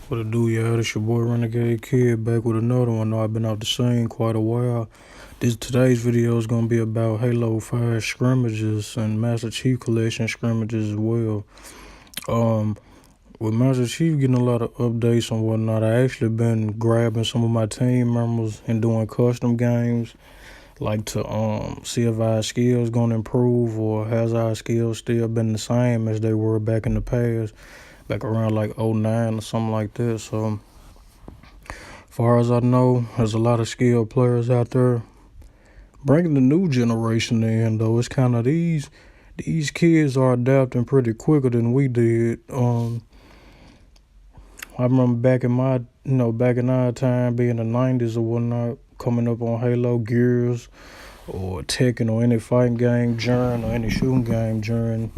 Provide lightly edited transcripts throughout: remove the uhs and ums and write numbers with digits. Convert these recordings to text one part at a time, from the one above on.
What it do, y'all? It's your boy Renegade Kid back with another one. I know I've been out the scene quite a while. Today's video is gonna be about Halo 5 skirmishes and Master Chief Collection skirmishes as well. Um, with Master Chief getting a lot of updates and whatnot, I actually been grabbing some of my team members and doing custom games, like to see if our skills gonna improve or has our skills still been the same as they were back in the past, back around like '09 or something like that. So far as I know, there's a lot of skilled players out there. Bringing the new generation in, though, it's kind of these kids are adapting pretty quicker than we did. I remember back in our time, being the '90s or whatnot, coming up on Halo Gears or Tekken or any fighting game during or any shooting game during.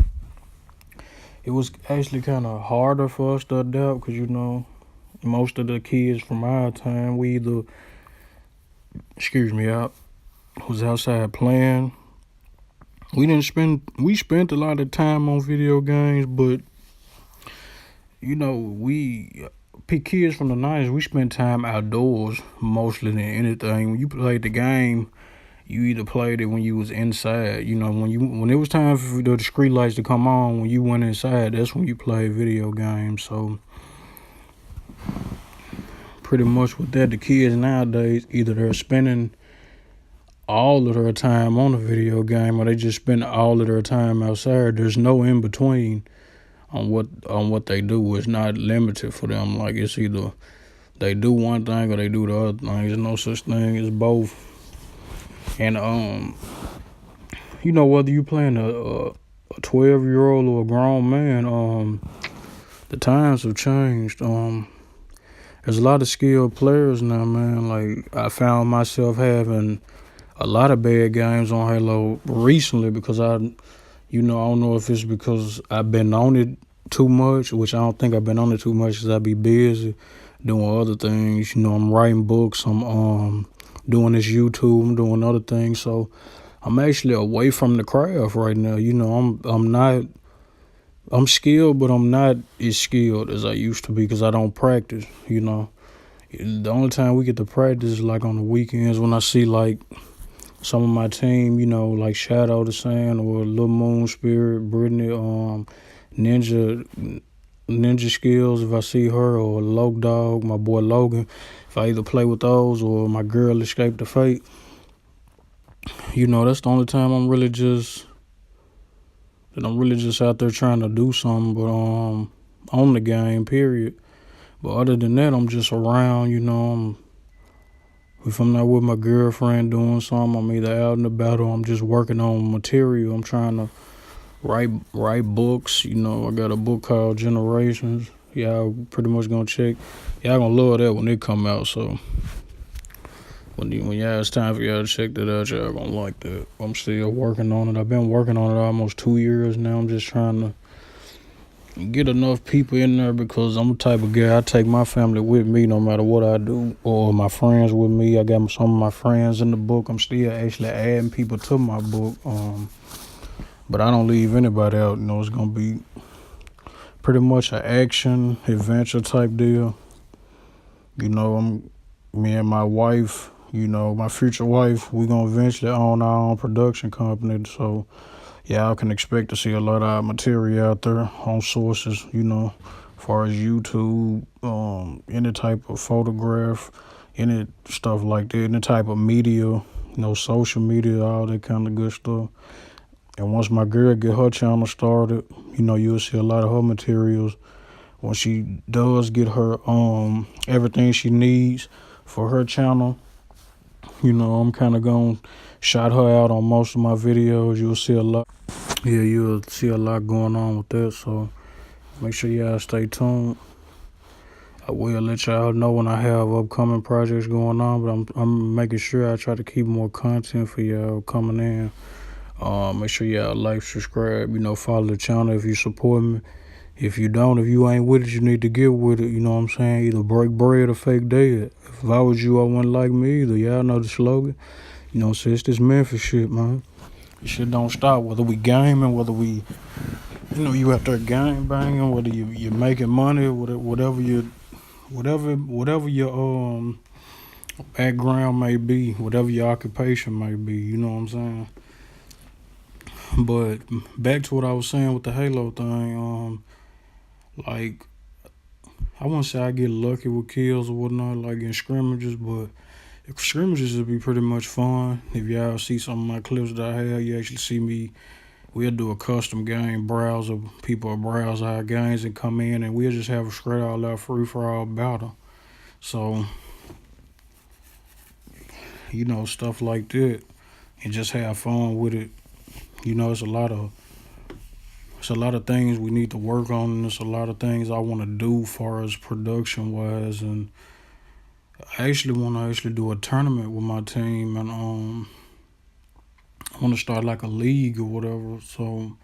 It was actually kind of harder for us to adapt because most of the kids from our time, we either out was outside playing. We spent a lot of time on video games, but we kids from the '90s, we spent time outdoors mostly than anything. When you played the game, you either played it when you was inside. When it was time for the street lights to come on, when you went inside, that's when you played video games. So pretty much with that, the kids nowadays, either they're spending all of their time on a video game or they just spend all of their time outside. There's no in between on what they do. It's not limited for them. Like, it's either they do one thing or they do the other thing. There's no such thing as both. And whether you playing a 12-year-old or a grown man, the times have changed. There's a lot of skilled players now, man. Like, I found myself having a lot of bad games on Halo recently because I don't know if it's because I've been on it too much, which I don't think I've been on it too much because I be busy doing other things. I'm writing books, I'm doing this YouTube, I'm doing other things. So I'm actually away from the craft right now. I'm skilled, but I'm not as skilled as I used to be because I don't practice. The only time we get to practice is like on the weekends when I see like some of my team, like Shadow the Sand or Lil Moon Spirit, Brittany, Ninja Skills, if I see her, or Low Dog, my boy Logan, if I either play with those or my girl Escape the Fate, that's the only time I'm really just out there trying to do something, but on the game, period. But other than that, I'm just around, if I'm not with my girlfriend doing something, I'm either out and about or I'm just working on material. I'm trying to write books. I got a book called Generations. Y'all pretty much gonna check. Y'all gonna love that when it come out. So when y'all, it's time for y'all to check that out, y'all gonna like that. I'm still working on it. I've been working on it almost 2 years now. I'm just trying to get enough people in there because I'm the type of guy, I take my family with me no matter what I do, or my friends with me. I got some of my friends in the book. I'm still actually adding people to my book, but I don't leave anybody out. It's gonna be pretty much an action adventure type deal. Me and my wife, my future wife, we gonna eventually own our own production company. So y'all can expect to see a lot of our material out there on sources, as far as YouTube, any type of photograph, any stuff like that, any type of media, social media, all that kind of good stuff. And once my girl get her channel started, you'll see a lot of her materials. When she does get her everything she needs for her channel, I'm kind of gonna shout her out on most of my videos. You'll see a lot. Yeah, you'll see a lot going on with that, so make sure y'all stay tuned. I will let y'all know when I have upcoming projects going on, but I'm making sure I try to keep more content for y'all coming in. Make sure y'all like, subscribe, follow the channel if you support me. If you don't, if you ain't with it, you need to get with it. You know what I'm saying? Either break bread or fake dead. If I was you, I wouldn't like me either. Y'all know the slogan. So it's this Memphis shit, man. This shit don't stop. Whether we gaming, whether we, you out there gang banging, whether you're making money, whatever whatever your background may be, whatever your occupation may be, you know what I'm saying? But back to what I was saying with the Halo thing, like I wouldn't say I get lucky with kills or whatnot, like in scrimmages, but scrimmages would be pretty much fun. If y'all see some of my clips that I have, you actually see me. We'll do a custom game browser. People will browse our games and come in, and we'll just have a straight all out free for all battle. So, stuff like that, and just have fun with it. It's a lot of things we need to work on, and it's a lot of things I want to do far as production wise, and I actually want to do a tournament with my team, and I want to start like a league or whatever, so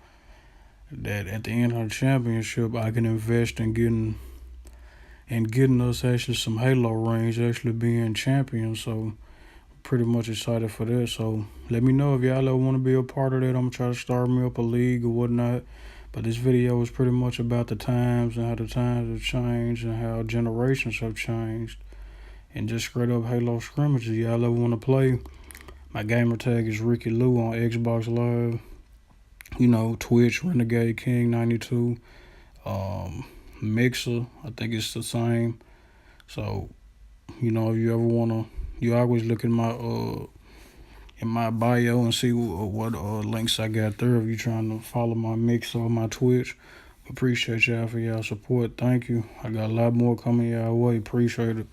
that at the end of the championship I can invest in getting us actually some Halo rings, actually being champions. So pretty much excited for that. So let me know if y'all ever want to be a part of that. I'm gonna try to start me up a league or whatnot. But this video is pretty much about the times and how the times have changed and how generations have changed. And just straight up Halo scrimmages. Y'all ever want to play? My gamer tag is Ricky Lou on Xbox Live. Twitch, Renegade King 92. Mixer, I think it's the same. So, if you ever wanna, you always look in my bio and see what links I got there. If you trying to follow my Mixer or my Twitch, appreciate y'all for y'all support. Thank you. I got a lot more coming y'all way. Appreciate it.